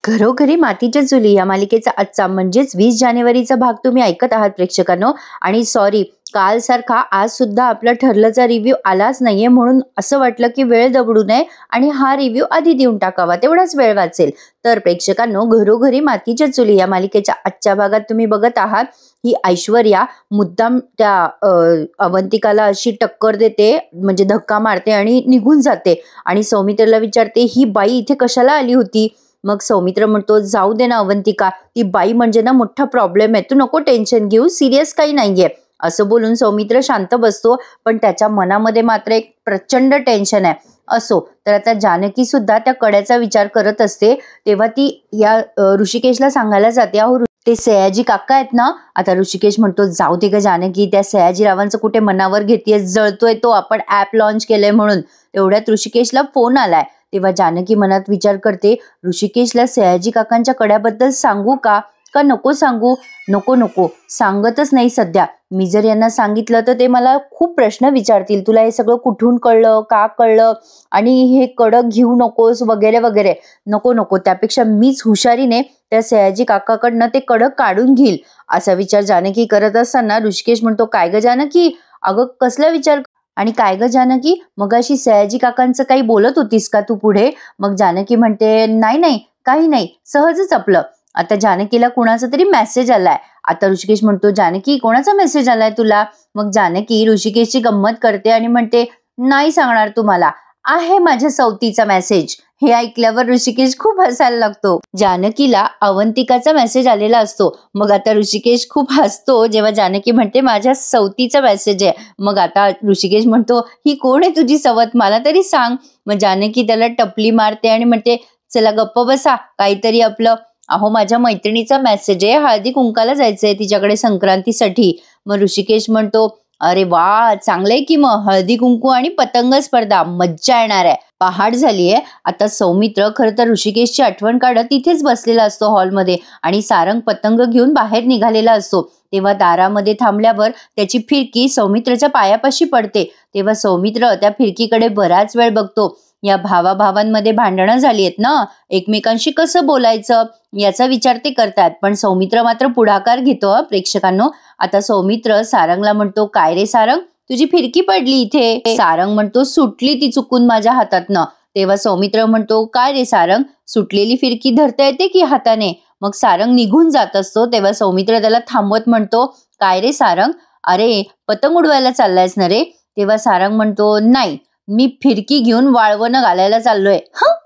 घरोघरी मातीच्या चुली या मालिकेचा आजचा म्हणजेच 20 जानेवारीचा भाग तुम्ही ऐकत आहात प्रेक्षकांनो. आणि सॉरी, काल सारखा आज सुद्धा आपला ठरलंचा रिव्ह्यू आलाच नाहीये, म्हणून असं वाटलं की वेळ दबडू नये आणि हा रिव्ह्यू आधी देऊन टाकावा, तेवढाच वेळ वाचेल. तर प्रेक्षकांनो, घरोघरी मातीच्या चुली या मालिकेच्या आजच्या भागात तुम्ही बघत आहात ही ऐश्वर्या मुद्दाम त्या अवंतिकाला अशी टक्कर देते, म्हणजे धक्का मारते आणि निघून जाते. आणि सौमित्रला विचारते, ही बाई इथे कशाला आली होती? मग सौमित्र म्हणतो, जाऊ दे ना अवंतिका, ती बाई म्हणजे ना मोठा प्रॉब्लेम आहे, तू नको टेन्शन घेऊ, सिरियस काही नाहीये. असं बोलून सौमित्र शांत बसतो, पण त्याच्या मनामध्ये मात्र एक प्रचंड टेन्शन आहे. असो, तर आता जानकी सुद्धा त्या कड्याचा विचार करत असते. तेव्हा ती या ऋषिकेशला सांगायला जाते, अहो ते सयाजी काका आहेत ना. आता ऋषिकेश म्हणतो, जाऊ दे ग जानकी, त्या सयाजी रावांचं कुठे मनावर घेतेय, जळतोय तो, आपण ऍप लॉन्च केलंय म्हणून. तेवढ्यात ऋषिकेशला फोन आलाय. तेव्हा जानकी मनात विचार करते, ऋषिकेशला सयाजी काकांच्या कड्याबद्दल सांगू का नको सांगू? नको नको, सांगतच नाही सध्या. मी जर यांना सांगितलं तर ते मला खूप प्रश्न विचारतील, तुला हे सगळं कुठून कळलं, का कळलं, आणि हे कडक घेऊ नकोस वगैरे वगैरे. नको नको, त्यापेक्षा मीच हुशारीने त्या सयाजी काकाकडनं ते कडक काढून घेईल, असा विचार जानकी करत असताना ऋषिकेश म्हणतो, काय ग जानकी, अगं कसला विचार आणि काय ग जानकी, मगाशी सयाजी काकांचं काही बोलत होतीस का तू पुढे? मग जानकी म्हणते, नाही नाही, काही नाही, सहजच आपलं. आता जानकीला कुणाचा तरी मेसेज आलाय. आता ऋषिकेश म्हणतो, जानकी कोणाचा मेसेज आलाय तुला? मग जानकी ऋषिकेशची गंमत करते आणि म्हणते, नाही सांगणार तुम्हाला, आहे माझ्या सवतीचा मेसेज. हे ऐकल्यावर ऋषिकेश खूप हसायला लागतो. जानकीला अवंतिकाचा मेसेज आलेला असतो. मग आता ऋषिकेश खूप हसतो जेव्हा जानकी म्हणते, माझ्या सवतीचा मेसेज आहे. मग आता ऋषिकेश म्हणतो, ही कोण आहे तुझी सवत, मला तरी सांग. मग जानकी त्याला टपली मारते आणि म्हणते, चला गप्प बसा, काहीतरी आपलं. अहो माझ्या मैत्रिणीचा मेसेज आहे, हळदी कुंकाला जायचंय तिच्याकडे संक्रांतीसाठी. मग ऋषिकेश म्हणतो, अरे वा, चांगलंय की, मग हळदी कुंकू आणि पतंग स्पर्धा, मज्जा येणार आहे. पहाट झालीये. आता सौमित्र खरं तर ऋषिकेशची आठवण काढत तिथेच बसलेला असतो हॉलमध्ये, आणि सारंग पतंग घेऊन बाहेर निघालेला असतो. तेव्हा दारामध्ये थांबल्यावर त्याची फिरकी सौमित्रच्या पायापाशी पडते. तेव्हा सौमित्र त्या फिरकीकडे बराच वेळ बघतो. या भावाभावांमध्ये भांडणं झाली आहेत ना, एकमेकांशी कसं बोलायचं याचा विचार ते करतात. पण सौमित्र मात्र पुढाकार घेतो प्रेक्षकांनो. आता सौमित्र सारंगला म्हणतो, काय रे सारंग, तुझी फिरकी पडली इथे. सारंग म्हणतो, सुटली ती चुकून माझ्या हातातनं. तेव्हा सौमित्र म्हणतो, काय रे सारंग, सुटलेली फिरकी धरता येते की हाताने? मग सारंग निघून जात असतो. तेव्हा सौमित्र त्याला थांबवत म्हणतो, काय रे सारंग, अरे पतंग उडवायला चाललायस ना रे? तेव्हा सारंग म्हणतो, नाही, मी फिरकी घेऊन वाळवणं घालायला चाललोय.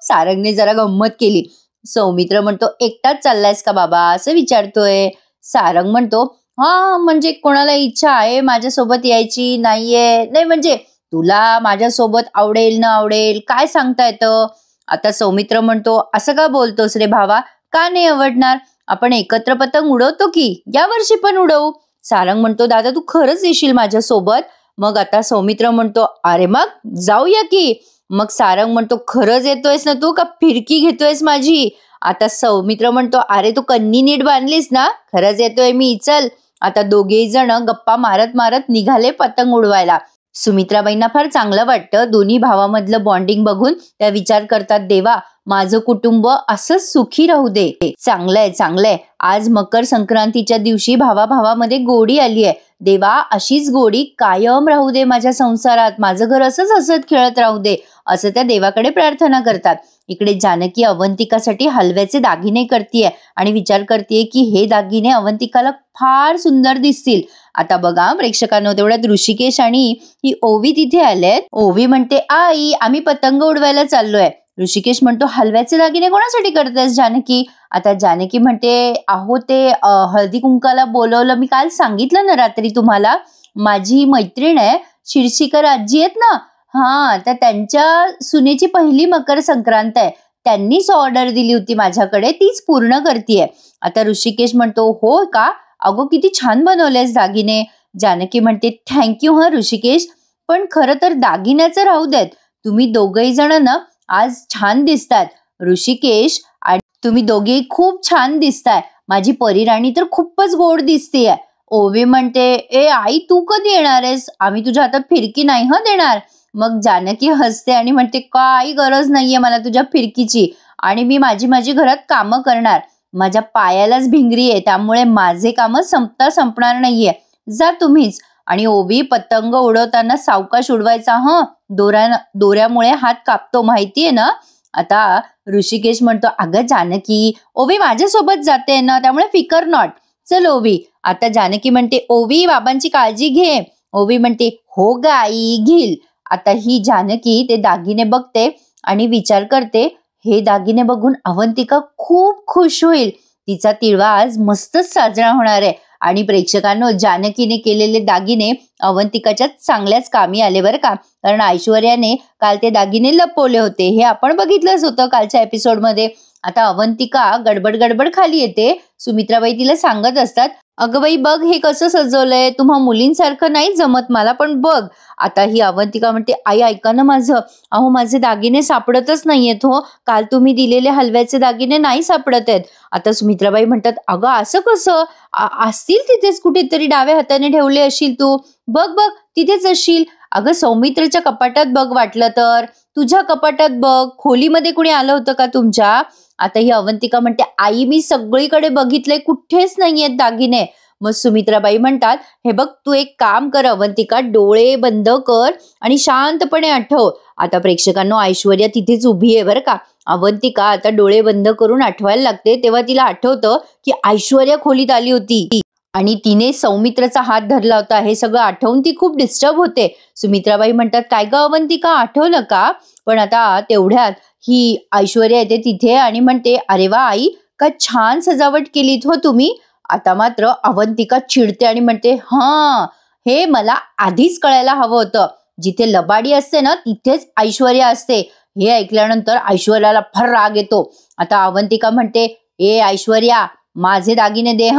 सारंगने जरा गंमत केली. सौमित्र म्हणतो, एकटाच चाललायस का बाबा, असं विचारतोय. सारंग म्हणतो, हा म्हणजे कोणाला इच्छा आहे माझ्यासोबत यायची? नाहीये. नाही म्हणजे तुला माझ्यासोबत आवडेल न आवडेल काय सांगता येतं? आता सौमित्र म्हणतो, असं का बोलतोस रे भावा, का नाही आवडणार? आपण एकत्र पतंग उडवतो की, या वर्षी पण उडवू. सारंग म्हणतो, दादा तू खरंच येशील माझ्यासोबत? मग आता सौमित्र म्हणतो, अरे मग जाऊया की. मग सारंग म्हणतो, खरंच येतोयस ना तू, का फिरकी घेतोयस माझी? आता सौमित्र म्हणतो, अरे तू कन्नी नीट बांधलीस ना, खरंच येतोय मी, चल. आता दोघेही जण गप्पा मारत मारत निघाले पतंग उडवायला. सुमित्राबाईंना फार चांगलं वाटतं दोन्ही भावामधलं बॉन्डिंग बघून. त्या विचार करतात, देवा माझं कुटुंब असंच सुखी राहू दे. चांगलंय चांगलंय, आज मकर संक्रांतीच्या दिवशी भावाभावामध्ये गोडी आली आहे. देवा अशीच गोडी कायम राहू दे माझ्या संसारात, माझं घर असंच हसत खेळत राहू दे, असं त्या देवाकडे प्रार्थना करतात. इकडे जानकी अवंतिकासाठी हलव्याचे दागिने करतीये आणि विचार करतीये की हे दागिने अवंतिकाला फार सुंदर दिसतील. आता बघा प्रेक्षकांनो, तेवढ्यात ऋषिकेश आणि ही ओवी तिथे आलेत. ओवी म्हणते, आई आम्ही पतंग उडवायला चाललोय. ऋषिकेश म्हणतो, हलव्याचे दागिने कोणासाठी करतेस जानकी? आता जानकी म्हणते, अहो ते हळदी कुंकाला बोलवलं, मी काल सांगितलं ना रात्री तुम्हाला, माझी मैत्रीण आहे शिरशीकर आजी आहेत ना, हा, तर त्यांच्या सुनेची पहिली मकर संक्रांत आहे, त्यांनीच ऑर्डर दिली होती माझ्याकडे, तीच पूर्ण करतीये. आता ऋषिकेश म्हणतो, हो का, अगो किती छान बनवलेस दागिने. जानकी म्हणते, थँक्यू हा ऋषिकेश, पण खरं तर दागिन्याचं राहू देत, तुम्ही दोघही जण ना आज छान दिसतात. ऋषिकेश आणि तुम्ही दोघेही खूप छान दिसताय, माझी परीराणी तर खूपच गोड दिसतेय. ओवी म्हणते, ए आई तू कधी येणार आहेस, आम्ही तुझ्या हातात फिरकी नाही देणार. मग जानकी हसते आणि म्हणते, काही गरज नाहीये मला तुझ्या फिरकीची, आणि मी माझी माझी घरात कामं करणार. माझ्या पायालाच भिंगरी आहे, त्यामुळे माझे कामं संपणार नाहीये. जा तुम्हीच. आणि ओवी पतंग उडवताना सावकाश उडवायचा दोऱ्यामुळे हात कापतो माहितीये ना. आता ऋषिकेश म्हणतो, अगं जानकी, ओवी माझ्यासोबत जाते ना, त्यामुळे फिकर नॉट. चल ओवी. आता जानकी म्हणते, ओवी बाबांची काळजी घे. ओवी म्हणते, हो ग आई, घेईल. आता ही जानकी ते दागिने बघते आणि विचार करते, हे दागिने बघून अवंतिका खूप खुश होईल. तिचा तिळवा आज मस्तच साजरा होणार आहे. आणि प्रेक्षकांनो, जानकीने केलेले दागिने अवंतिकाच्या चांगल्याच कामी आले बरं का. कारण ऐश्वर्याने काल ते दागिने लपवले होते, हे आपण बघितलंच होतं कालच्या एपिसोडमध्ये. आता अवंतिका गडबड खाली येते. सुमित्राबाई तिला सांगत असतात, अगं बाई बघ हे कसं सजवलंय, तुम्हा मुलींसारखं नाही जमत मला, पण बघ. आता ही अवंतिका म्हणते, आई ऐका ना माझं, अहो माझे दागिने सापडतच नाहीयेत हो, काल तुम्ही दिलेले हलव्याचे दागिने नाही सापडत आहेत. आता सुमित्राबाई म्हणतात, अगं असं कसं, असतील तिथेच कुठेतरी, डाव्या हाताने ठेवले असशील तू, बघ तिथेच असशील. अगं सौमित्रच्या कपाटात बघ, वाटलं तर तुझ्या कपाटात बघ, खोलीमध्ये कुणी आलं होतं का तुमच्या. आता ही अवंतिका म्हणते, आई मी सगळीकडे बघितलंय, कुठेच नाहीयेत दागिने. मग सुमित्राबाई म्हणतात, हे बघ तू एक काम कर अवंतिका, डोळे बंद कर आणि शांतपणे आठव. आता प्रेक्षकांनो, ऐश्वर्या तिथेच उभी आहे बरं का. अवंतिका आता डोळे बंद करून आठवायला लागते, तेव्हा तिला आठवतं की ऐश्वर्या खोलीत आली होती आणि तिने सौमित्रचा हात धरला होता. हे सगळं आठवून ती खूप डिस्टर्ब होते. सुमित्राबाई म्हणतात, काय ग अवंतिका, आठवलं का. पण आता तेवढ्यात ही ऐश्वर्या येते तिथे आणि म्हणते, अरे वा आई, काय छान सजावट केलीत हो तुम्ही. आता मात्र अवंतिका चिडते आणि म्हणते, हे मला आधीच कळायला हवं होतं, जिथे लबाडी असते ना तिथेच ऐश्वर्या असते. हे ऐकल्यानंतर ऐश्वर्याला फार राग येतो. आता अवंतिका म्हणते, ए ऐश्वर्या, माझे दागिने दे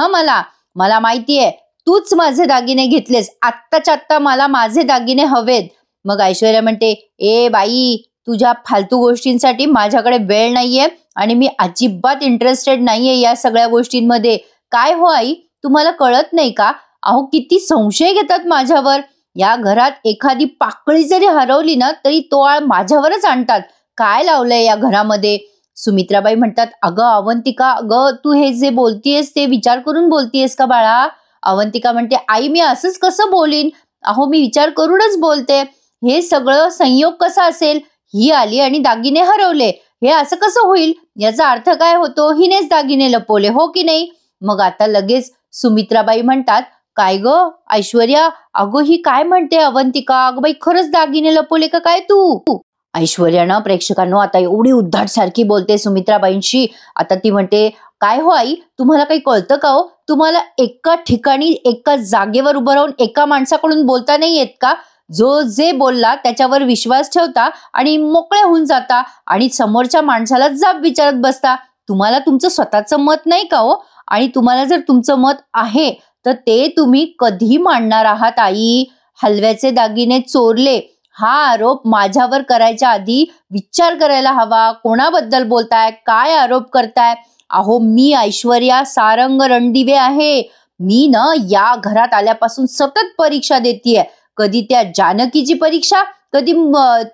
मला माहितीये तूच माझे दागिने घेतलेस, आत्ताच्या आत्ता मला माझे दागिने हवेत. मग ऐश्वर्या म्हणते, ए बाई, तुझ्या फालतू गोष्टींसाठी माझ्याकडे वेळ नाहीये आणि मी अजिबात इंटरेस्टेड नाहीये या सगळ्या गोष्टींमध्ये. काय हो आई, तुम्हाला कळत नाही का, अहो किती संशय घेतात माझ्यावर. या घरात एखादी पाकळी जरी हरवली ना तरी तो आळ माझ्यावरच आणतात. काय लावलंय या घरामध्ये. सुमित्राबाई म्हणतात, अगं अवंतिका, अगं तू हे जे बोलतीयस ते विचार करून बोलतीयस का बाळा. अवंतिका म्हणते, आई मी असंच कसं बोलीन, अहो मी विचार करूनच बोलते. हे सगळं संयोग कसा असेल, ही आली आणि दागिने हरवले, हे असं कसं होईल, याचा अर्थ काय होतो, हिनेच दागिने लपवले हो की नाही. मग आता लगेच सुमित्राबाई म्हणतात, काय ग ऐश्वर्या, अगं ही काय म्हणते अवंतिका, अगं बाई खरंच दागिने लपवले का काय तू. ऐश्वर्यानं प्रेक्षकांनो आता एवढी उद्धट सारखी बोलते सुमित्राबाईंशी. आता ती म्हणते, काय हो आई, तुम्हाला काही कळतं का हो, तुम्हाला एका ठिकाणी एका जागेवर उभं राहून एका माणसाकडून बोलता नाही येत का. जो जे बोलला त्याच्यावर विश्वास ठेवता आणि मोकळे होऊन जाता आणि समोरच्या माणसाला जाब विचारत बसता. तुम्हाला तुमचं स्वतःचं मत नाही का हो, आणि तुम्हाला जर तुमचं मत आहे तर ते तुम्ही कधी मांडणार आहात आई. हलव्याचे दागिने चोरले हा आरोप माझ्यावर करायच्या आधी विचार करायला हवा. कोणाबद्दल बोलताय, काय आरोप करताय. अहो मी ऐश्वर्या सारंग रणदिवे आहे. मी ना या घरात आल्यापासून सतत परीक्षा देतीये, कधी त्या जानकीची परीक्षा, कधी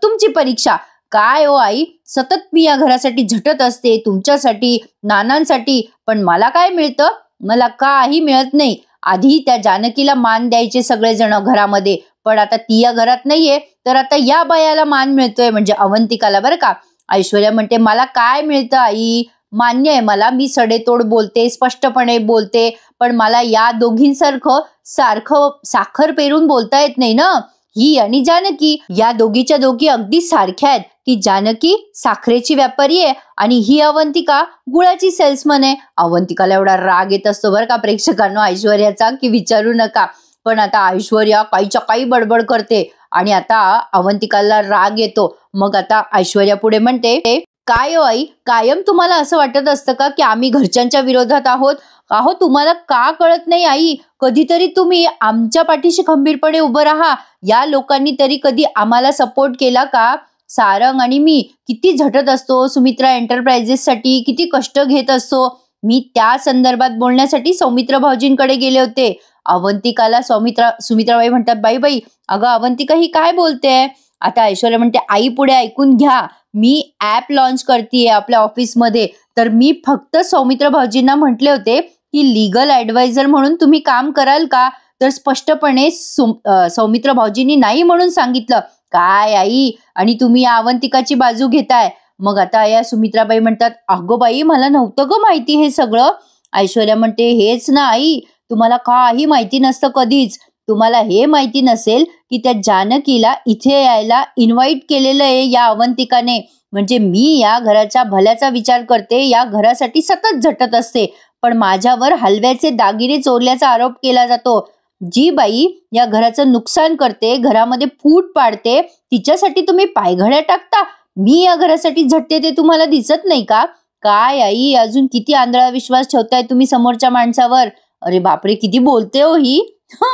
तुमची परीक्षा. काय हो आई, सतत मी या घरासाठी झटत असते, तुमच्यासाठी, नानांसाठी, पण मला काय मिळतं, मला काही मिळत नाही. आधी त्या जानकीला मान द्यायचे सगळेजण घरामध्ये, पण आता ती या घरात नाहीये तर आता या बायाला मान मिळतोय, म्हणजे अवंतिकाला बरं का. ऐश्वर्या म्हणते, मला काय मिळतं आई, मान्य आहे मला, मी सडेतोड बोलते, स्पष्टपणे बोलते, पण मला या दोघींसारखं साखर पेरून बोलता येत नाही ना. ही आणि जानकी या दोघीच्या दोघी अगदी सारख्या आहेत. ती जानकी साखरेची व्यापारी आहे आणि ही अवंतिका गुळाची सेल्समन आहे. अवंतिकाला एवढा राग येत असतो बरं का प्रेक्षकांनो ऐश्वर्याचा की विचारू नका. पण आता ऐश्वर्या काहीच्या काही बडबड करते आणि आता अवंतिकाला राग येतो. मग आता ऐश्वर्या पुढे म्हणते, काय हो आई, कायम तुम्हाला असं वाटत असतं का की आम्ही घरच्यांच्या विरोधात आहोत. अहो तुम्हाला का कळत नाही आई, कधीतरी तुम्ही आमच्या पाठीशी खंबीरपणे उभं राहा. या लोकांनी तरी कधी आम्हाला सपोर्ट केला का. सारंग आणि मी किती झटत असतो सुमित्रा एंटरप्राइजेस साठी, किती कष्ट घेत असतो. मी त्या संदर्भात बोलण्यासाठी सौमित्र भाऊजींकडे गेले होते. अवंतिकाला सुमित्राबाई म्हणतात, बाई अगं अवंतिका ही काय बोलते. आता ऐश्वर्या म्हणते, आई पुढे ऐकून घ्या, मी ऍप लॉन्च करतेय आपल्या ऑफिसमध्ये, तर मी फक्त सौमित्र भाऊजींना म्हटले होते की लीगल ऍडवायझर म्हणून तुम्ही काम कराल का? तर स्पष्टपणे सौमित्र भाऊजींनी नाही म्हणून सांगितलं. काय आई, आणि तुम्ही या अवंतिकाची बाजू घेताय? मग आता या सुमित्राबाई म्हणतात, अगं बाई, मला नव्हतं ग माहिती हे सगळं. ऐश्वर्या म्हणते, हेच ना आई, तुम्हाला काही माहिती नसतं कधीच. तुम्हाला हे माहिती नसेल की त्या जानकीला इथे यायला इन्व्हाइट केलेलं आहे या अवंतिकाने. म्हणजे मी या घराच्या भल्याचा विचार करते, या घरासाठी सतत झटत असते, पण माझ्यावर हलव्याचे दागिने चोरल्याचा आरोप केला जातो. जी बाई या घराचं नुकसान करते, घरामध्ये फूट पाडते, तिच्यासाठी तुम्ही पायघड्या टाकता. मी या घरासाठी झटते ते तुम्हाला दिसत नाही का? काय आई, अजून किती आंधळा विश्वास ठेवताय तुम्ही समोरच्या माणसावर? अरे बापरे, किती बोलते हो ही.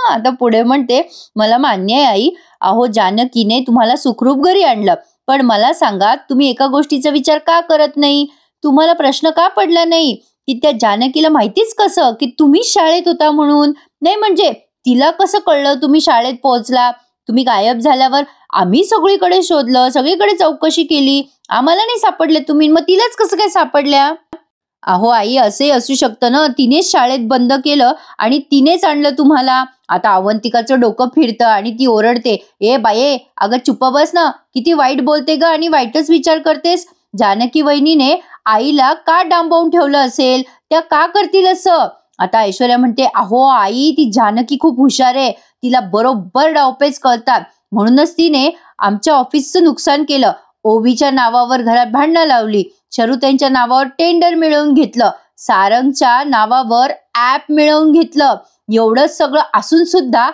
आता पुढे म्हणते, मला मान्य आहे आई, अहो जानकीने तुम्हाला सुखरूप घरी आणलं, पण मला सांगा, तुम्ही एका गोष्टीचा विचार का करत नाही? तुम्हाला प्रश्न का पडला नाही की त्या जानकीला माहितीच कसं की तुम्ही शाळेत होता म्हणून? नाही म्हणजे तिला कसं कळलं तुम्ही शाळेत पोहोचला? तुम्ही गायब झाल्यावर आम्ही सगळीकडे शोधलं, सगळीकडे चौकशी केली, आम्हाला नाही सापडले तुम्ही, मग तिलाच कसं काय सापडल्या? अहो आई, असे असू शकतं ना, तिनेच शाळेत बंद केलं आणि तिनेच आणलं तुम्हाला. आता अवंतिकाचं डोकं फिरतं आणि ती ओरडते, ए बाये, अगं चुप्प बस ना, किती वाईट बोलते ग आणि वाईटच विचार करतेस. जानकी वहिनीने आईला का डांबवून ठेवलं असेल? त्या का करतील असं? आता ऐश्वर्या म्हणते, अहो आई, ती जानकी खूप हुशार आहे, तिला बरोबर डावपेच कळतात, म्हणूनच तिने आमच्या ऑफिसचं नुकसान केलं. ओवीच्या नावावर घरात भांडणं लावली, शरुतेंच्या नावावर टेंडर मिळवून घेतलं, सारंगच्या नावावर ऍप मिळवून घेतलं. एवढं सगळं असून सुद्धा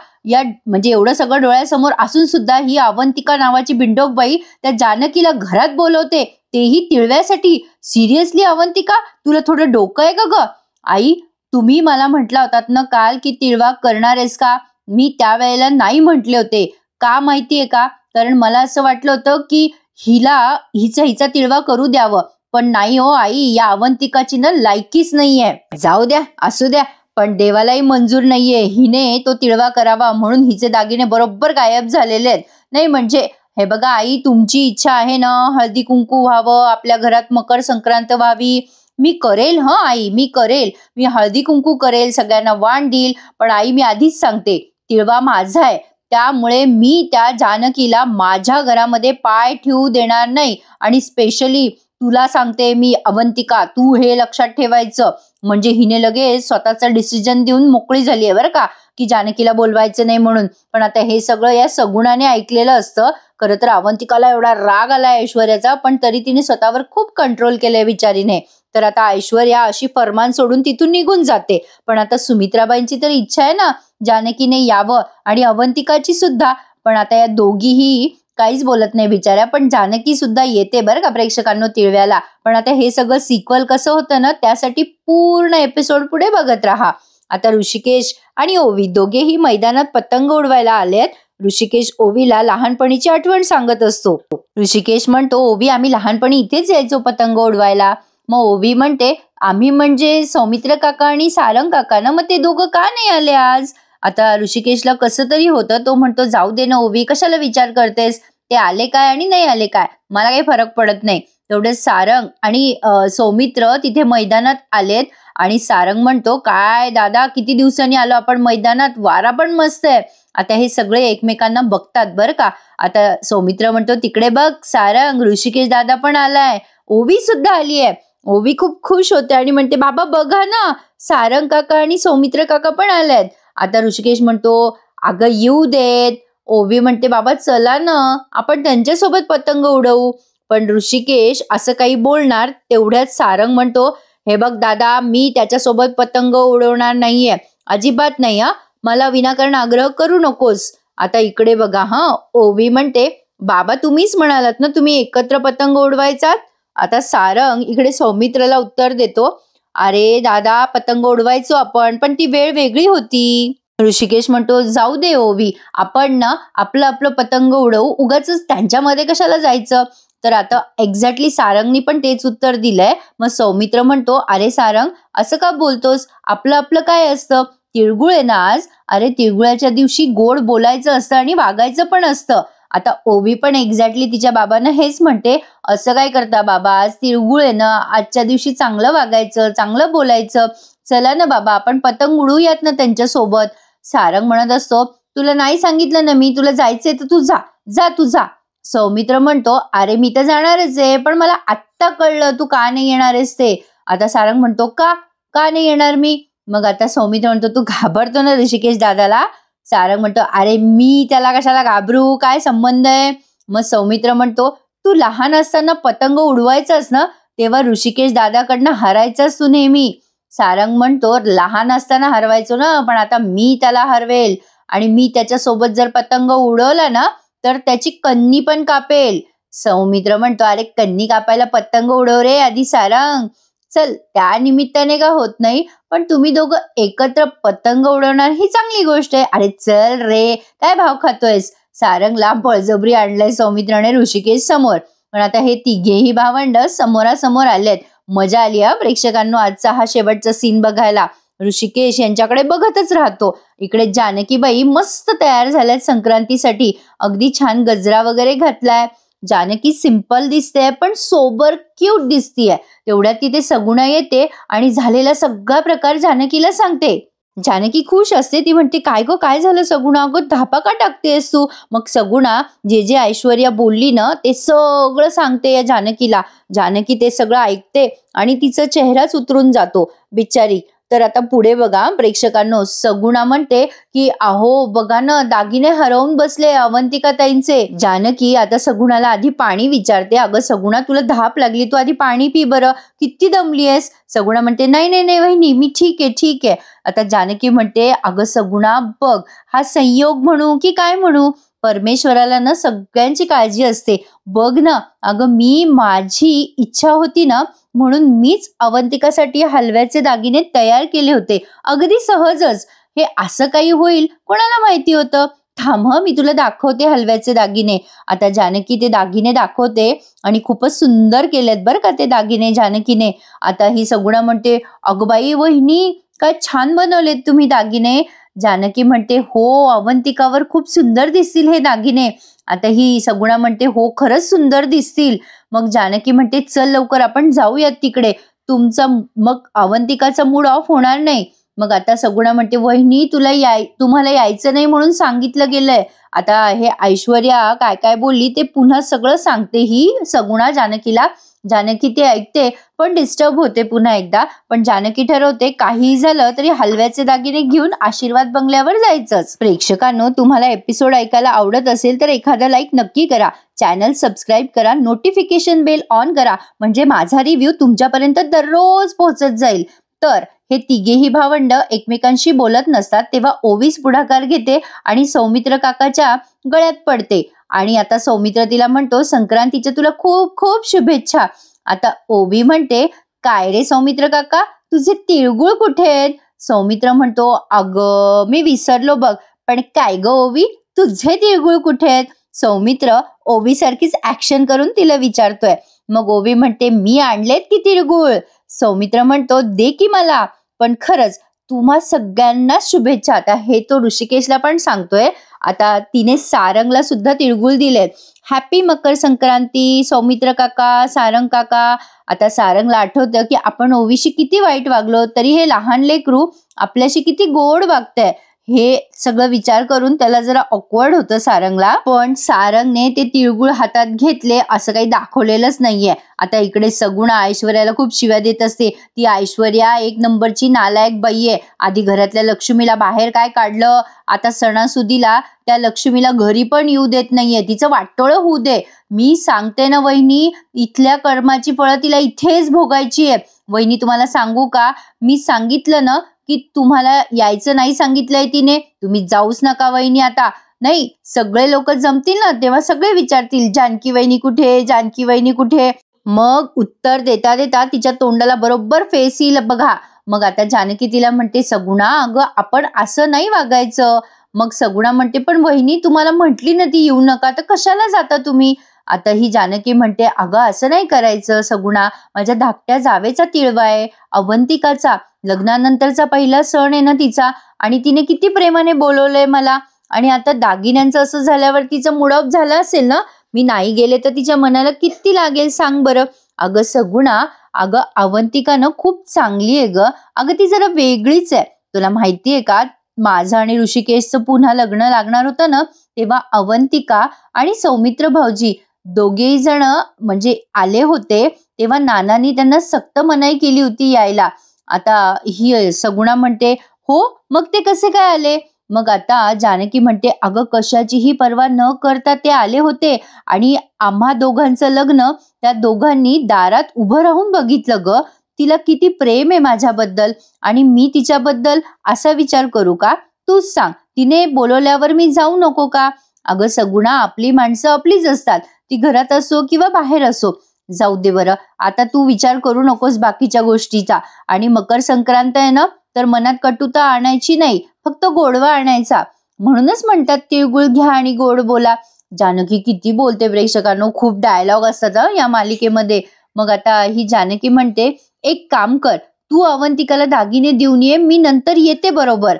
एवढं सगळं डोळ्यासमोर असून सुद्धा ही अवंतिका नावाची बिंडोकबाई त्या जानकीला घरात बोलवते, तेही तिळव्यासाठी. सिरियसली अवंतिका, तुला थोडं डोकं आहे का ग? आई, तुम्ही मला म्हटला होतात ना काल की तिळवा करणार आहेस का? मी त्यावेळेला नाही म्हटले होते. का माहितीये का? कारण मला असं वाटलं होतं की हिचा तिळवा करू द्यावं, पण नाही हो आई, या अवंतिकाची ना लायकीच नाहीये. जाऊ द्या, असू द्या, पण देवालाही मंजूर नाहीये हिने तो तिळवा करावा, म्हणून हिचे दागिने बरोबर गायब झालेले आहेत. नाही म्हणजे हे बघा आई, तुमची इच्छा आहे ना हळदी कुंकू व्हावं, आपल्या घरात मकर संक्रांत व्हावी, मी करेल. आई, मी करेल, मी हळदी कुंकू करेल, सगळ्यांना वाण देईल, पण आई मी आधीच सांगते, तिळवा माझा आहे, त्यामुळे मी त्या जानकीला माझ्या घरामध्ये पाय ठेवू देणार नाही. आणि स्पेशली तुला सांगते मी अवंतिका, तू हे लक्षात ठेवायचं. म्हणजे हिने लगेच स्वतःचा डिसिजन देऊन मोकळी झाली आहे बरं का, की जानकीला बोलवायचं नाही म्हणून. पण आता हे सगळं या सगुणाने ऐकलेलं असतं. खरं तर अवंतिकाला एवढा राग आला ऐश्वर्याचा, पण तरी तिने स्वतःवर खूप कंट्रोल केलंय विचारीने. तर आता ऐश्वर्या अशी फरमान सोडून तिथून निघून जाते. पण आता सुमित्राबाईंची तर इच्छा आहे ना जानकीने यावं, आणि अवंतिकाची सुद्धा. पण आता या दोघीही काहीच बोलत नाही बिचाऱ्या, पण जानकी सुद्धा येते बरं का प्रेक्षकांनो तिळव्याला. पण आता हे सगळं सिक्वल कसं होतं ना, त्यासाठी पूर्ण एपिसोड पुढे बघत राहा. आता ऋषिकेश आणि ओवी दोघेही मैदानात पतंग उडवायला आलेत. ऋषिकेश ओवीला लहानपणीची आठवण सांगत असतो. ऋषिकेश म्हणतो, ओवी, आम्ही लहानपणी इथेच यायचो पतंग उडवायला. मग ओवी म्हणते, आम्ही म्हणजे सौमित्र काका आणि सारंग काका ना, मग ते दोघं का नाही आले आज? आता ऋषिकेशला कसं तरी होतं, तो म्हणतो, जाऊ दे ना ओवी, कशाला विचार करतेस, ते आले काय आणि नाही आले काय, मला काही फरक पडत नाही. तेवढे सारंग आणि सौमित्र तिथे मैदानात आलेत. आणि सारंग म्हणतो, काय दादा, किती दिवसांनी आलो आपण मैदानात, वारा पण मस्त आहे. आता हे सगळे एकमेकांना बघतात बरं का. आता सौमित्र म्हणतो, तिकडे बघ सारंग, ऋषिकेश दादा पण आलाय, ओवी सुद्धा आली आहे. ओवी खूप खुश होते आणि म्हणते, बाबा बघा ना, सारंग काका आणि सौमित्र काका पण आलेत. आता ऋषिकेश म्हणतो, अगं येऊ देत. ओवी म्हणते, बाबा चला ना, आपण त्यांच्यासोबत पतंग उडवू. पण ऋषिकेश असं काही बोलणार तेवढ्यात सारंग म्हणतो, हे बघ दादा, मी त्याच्यासोबत पतंग उडवणार नाहीये, अजिबात नाही. मला विनाकारण आग्रह करू नकोस. आता इकडे बघा. ओवी म्हणते, बाबा तुम्हीच म्हणालात ना तुम्ही एकत्र पतंग उडवायचात. आता सारंग इकडे सौमित्रला उत्तर देतो, अरे दादा, पतंग उडवायचो आपण, पण ती वेळ वेगळी होती. ऋषिकेश म्हणतो, जाऊ दे ओवी, आपण ना आपलं आपलं पतंग उडवू, उगाच त्यांच्यामध्ये कशाला जायचं. तर आता एक्झॅक्टली सारंगनी पण तेच उत्तर दिलंय. मग सौमित्र म्हणतो, अरे सारंग, असं का बोलतोस, आपलं आपलं काय असतं, तिळगुळ आहे ना आज. अरे तिळगुळाच्या दिवशी गोड बोलायचं असतं आणि वागायचं पण असतं. आता ओवी पण एक्झॅक्टली तिच्या बाबांना हेच म्हणते, असं काय करता बाबा, आज तिळगुळ आहे ना, आजच्या दिवशी चांगलं वागायचं, चांगलं बोलायचं, चला ना बाबा आपण पतंग उडवूयात ना त्यांच्यासोबत. सारंग म्हणत असतो, तुला नाही सांगितलं ना मी, तुला जायचंय तर तू जा, जा तू जा. सौमित्र म्हणतो, अरे मी तर जाणारच आहे, पण मला आत्ता कळलं तू का नाही येणार आहेस ते. आता सारंग म्हणतो, का का नाही येणार मी? मग आता सौमित्र म्हणतो, तू घाबरतो ना ऋषिकेश दादाला? सारंग म्हणतो, अरे मी त्याला कशाला घाबरू, काय संबंध आहे? मग सौमित्र म्हणतो, तू लहान असताना पतंग उडवायचास ना, तेव्हा ऋषिकेश दादाकडनं हरायचास तू नेहमी. सारंग म्हणतो, लहान असताना हरवायचो ना, पण आता मी त्याला हरवेल आणि मी त्याच्यासोबत जर पतंग उडवला ना तर त्याची कन्नी पण कापेल. सौमित्र म्हणतो, अरे कन्नी कापायला पतंग उडव रे आधी सारंग. चल त्या निमित्ताने का होत नाही, पण तुम्ही दोघं एकत्र पतंग उडवणार ही चांगली गोष्ट आहे. अरे चल रे, काय भाव खातोयस? सारंगला बळजबरी आणलंय सौमित्राने ऋषिकेश समोर. पण आता हे तिघेही भावंड समोरासमोर आलेत. मजा आली हा प्रेक्षकांनो आजचा हा शेवटचा सीन बघायला. ऋषिकेश यांच्याकडे बघतच राहतो. इकडे जानकीबाई मस्त तयार झाल्यात संक्रांतीसाठी. अगदी छान गजरा वगैरे घातलाय. जानकी सिंपल दिसते पण सोबर क्यूट दिसतीये. तेवढ्यात तिथे सगुणा येते आणि झालेला सगळा प्रकार जानकीला सांगते. जानकी खुश असते. ती म्हणते, काय गो काय झालं सगुणा, अगं धापा का टाकतेस तू? मग सगुणा जे ऐश्वर्या बोलली ना ते सगळं सांगते या जानकीला. जानकी ते सगळं ऐकते आणि तिचा चेहराच उतरून जातो बिचारी. तर आता पुढे बघा प्रेक्षकांनो, सगुणा म्हणते की अहो बघा ना, दागिने हरवून बसले अवंतिका ताईंचे. जानकी आता सगुणाला आधी पाणी विचारते. अगं सगुणा तुला धाप लागली, तू आधी पाणी पी बरं, किती दमली आहेस? सगुणा म्हणते, नाही नाही नाही वहिनी, मी ठीक आहे ठीक आहे. आता जानकी म्हणते, अगं सगुणा बघ, हा संयोग म्हणू की काय म्हणू, परमेश्वराला ना सगळ्यांची काळजी असते. बघ ना, अगं मी माझी इच्छा होती ना म्हणून मीच अवंतिकासाठी हलव्याचे दागिने तयार केले होते, अगदी सहजच. हे असं काही होईल कोणाला माहिती होतं? थांब मी तुला दाखवते हलव्याचे दागिने. आता जानकी ते दागिने दाखवते आणि खूपच सुंदर केलेत बरं का ते दागिने जानकीने. आता ही सगुणा म्हणते, अगं बाई वहिनी काय छान बनवलेत तुम्ही दागिने. जानकी म्हणते, हो अवंतिकावर खूप सुंदर दिसतील हे दागिने. आता ही सगुणा म्हणते, हो खरंच सुंदर दिसतील. मग जानकी म्हणते, चल लवकर आपण जाऊयात तिकडे, तुमचा मग अवंतिकाचा मूड ऑफ होणार नाही. मग आता सगुणा म्हणते, वहिनी तुम्हाला यायचं नाही म्हणून सांगितलं गेलंय. आता हे ऐश्वर्या काय काय बोलली ते पुन्हा सगळं सांगते ही सगुणा जानकीला. जानकी ते ऐकते पण डिस्टर्ब होते पुन्हा एकदा. पण जानकी ठरवते काहीही झालं तरी हलव्याचे दागिने घेऊन आशीर्वाद बंगल्यावर जायचंच. प्रेक्षकांनो, तुम्हाला एपिसोड ऐकायला आवडत असेल तर एखादा लाईक नक्की करा, चॅनल सबस्क्राईब करा, नोटिफिकेशन बेल ऑन करा, म्हणजे माझा रिव्ह्यू तुमच्यापर्यंत दररोज पोहोचत जाईल. तर हे तिघेही भावंड एकमेकांशी बोलत नसतात तेव्हा ओवीस पुढाकार घेते आणि सौमित्र काकाच्या गळ्यात पडते. आणि आता सौमित्र तिला म्हणतो, संक्रांतीच्या तुला खूप खूप शुभेच्छा. आता ओवी म्हणते, काय रे सौमित्र काका, तुझे तिळगुळ कुठे आहेत? सौमित्र म्हणतो, अगं मी विसरलो बघ. पण काय ग ओवी, तुझे तिळगुळ कुठे आहेत? सौमित्र ओवी सारखीच ऍक्शन करून तिला विचारतोय. मग ओवी म्हणते, मी आणलेत की तिळगुळ. सौमित्र म्हणतो, दे की मला. पण खरंच तुम्हा सगळ्यांना शुभेच्छा. आता हे तो ऋषिकेशला पण सांगतोय. आता तिने सारंगला सुद्धा तिळगुळ दिलेत. हॅपी मकर संक्रांती सौमित्र काका, सारंग काका. आता सारंगला आठवतं की आपण ओवीशी किती वाईट वागलो, तरी हे लहान लेकरू आपल्याशी किती गोड वागतंय. हे सगळं विचार करून त्याला जरा ऑकवर्ड होतं सारंगला. पण सारंगने ते तिळगुळ हातात घेतले असं काही दाखवलेलंच नाहीये. आता इकडे सगुणा ऐश्वर्याला खूप शिव्या देत असते. ती ऐश्वर्या एक नंबरची नालायक बाई आहे. आधी घरातल्या लक्ष्मीला बाहेर काय काढलं, आता सणासुदीला त्या लक्ष्मीला घरी पण येऊ देत नाहीये. तिचं वाटोळं होऊ दे. मी सांगते ना वहिनी, इथल्या कर्माची फळं तिला इथेच भोगायची आहे. वहिनी तुम्हाला सांगू का, मी सांगितलं ना की तुम्हाला यायचं नाही सांगितलंय तिने, तुम्ही जाऊच नका वहिनी आता. नाही, सगळे लोक जमतील ना तेव्हा सगळे विचारतील, जानकी वहिनी कुठे, जानकी वहिनी कुठे. मग उत्तर देता देता तिच्या तोंडाला बरोबर फेस येईल बघा. मग आता जानकी तिला म्हणते, सगुणा अगं आपण असं नाही वागायचं. मग सगुणा म्हणते, पण वहिनी तुम्हाला म्हटली ना ती येऊ नका, तर कशाला जाता तुम्ही? आता ही जानकी म्हणते, अगं असं नाही करायचं सगुणा, माझ्या धाकट्या जावेचा तिळवा आहे, अवंतिकाचा लग्नानंतरचा पहिला सण आहे ना तिचा, आणि तिने किती प्रेमाने बोलवलंय मला. आणि आता दागिन्यांचं असं झाल्यावर तिचं मूड ऑफ झालं असेल ना, मी नाही गेले तर तिच्या मनाला किती लागेल सांग बरं. अगं सगुणा, अगं अवंतिका ना खूप चांगली आहे ग. अगं ती जरा वेगळीच आहे. तुला माहितीये का, माझं आणि ऋषिकेशचं पुन्हा लग्न लागणार होतं ना, तेव्हा अवंतिका आणि सौमित्र भाऊजी दोघेही जण म्हणजे आले होते. तेव्हा नानांनी त्यांना सक्त मनाई केली होती यायला. आता ही सगुणा म्हणते, हो मग ते कसे काय आले? मग आता जानकी म्हणते, अगं कशाचीही पर्वा न करता ते आले होते आणि आम्हा दोघांचं लग्न त्या दोघांनी दारात उभं राहून बघितलं ग. तिला किती प्रेम आहे माझ्याबद्दल आणि मी तिच्याबद्दल असा विचार करू का? तूच सांग, तिने बोलवल्यावर मी जाऊ नको का? अगं सगुणा, आपली माणसं आपलीच असतात, ती घरात असो किंवा बाहेर असो. जाऊ दे बरं, आता तू विचार करू नकोस बाकीच्या गोष्टीचा. आणि मकर संक्रांत आहे ना, तर मनात कटुता आणायची नाही, फक्त गोडवा आणायचा. म्हणूनच म्हणतात तिळगुळ घ्या आणि गोड बोला. जानकी किती बोलते प्रेक्षकांनो, खूप डायलॉग असतात या मालिकेमध्ये. मग आता ही जानकी म्हणते, एक काम कर, तू अवंतिकाला दागिने देऊन ये, मी नंतर येते बरोबर.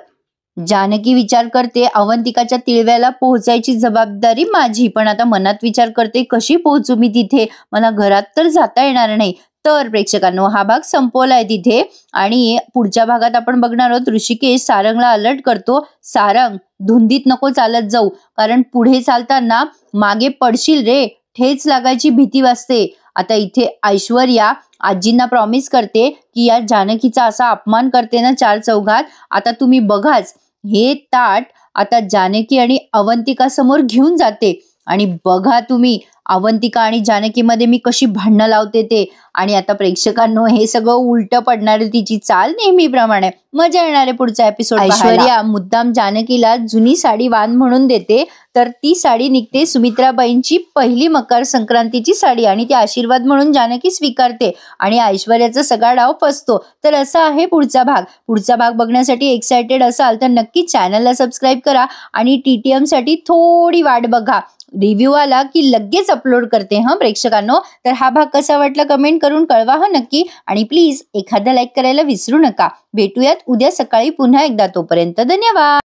जानकी विचार करते, अवंतिकाच्या तिळव्याला पोहोचायची जबाबदारी माझी, पण आता मनात विचार करते कशी पोहोचू मी तिथे, मला घरात तर जाता येणार नाही. तर प्रेक्षकांनो, हा भाग संपवलाय तिथे आणि पुढच्या भागात आपण बघणार आहोत ऋषिकेश सारंगला अलर्ट करतो, सारंग धुंदीत नको चालत जाऊ, कारण पुढे चालताना मागे पडशील रे, ठेच लागायची भीती वाटते. आता इथे ऐश्वर्या आजींना प्रॉमिस करते की या जानकीचा असा अपमान करते ना चार चौघात, आता तुम्ही बघाच. हे ताट आता जानकी आणि अवंतिका समोर घेऊन जाते आणि बघा तुम्ही अवंतिका आणि जानकीमध्ये मी कशी भांडणं लावते ते. आणि आता प्रेक्षकांनो, हे सगळं उलट पडणार आहे तिची चाल नेहमीप्रमाणे. मजा येणार आहे पुढचा एपिसोड. ऐश्वर्या मुद्दाम जानकीला जुनी साडी वाण म्हणून देते, तर ती साडी निघते सुमित्राबाईंची पहिली मकर संक्रांतीची साडी आणि ती आशीर्वाद म्हणून जानकी स्वीकारते आणि ऐश्वर्याचा सगळा डाव फसतो. तर असा आहे पुढचा भाग. पुढचा भाग बघण्यासाठी एक्सायटेड असाल तर नक्की चॅनलला सबस्क्राईब करा आणि TTM साठी थोडी वाट बघा. रिव्ह्यू आला की लगेच अपलोड करते प्रेक्षकांनो. तर हा भाग कसा वाटला कमेंट करून कळवा नक्की आणि प्लीज एखादा लाईक करायला विसरू नका. भेटूयात उद्या सकाळी पुन्हा एकदा. तोपर्यंत धन्यवाद.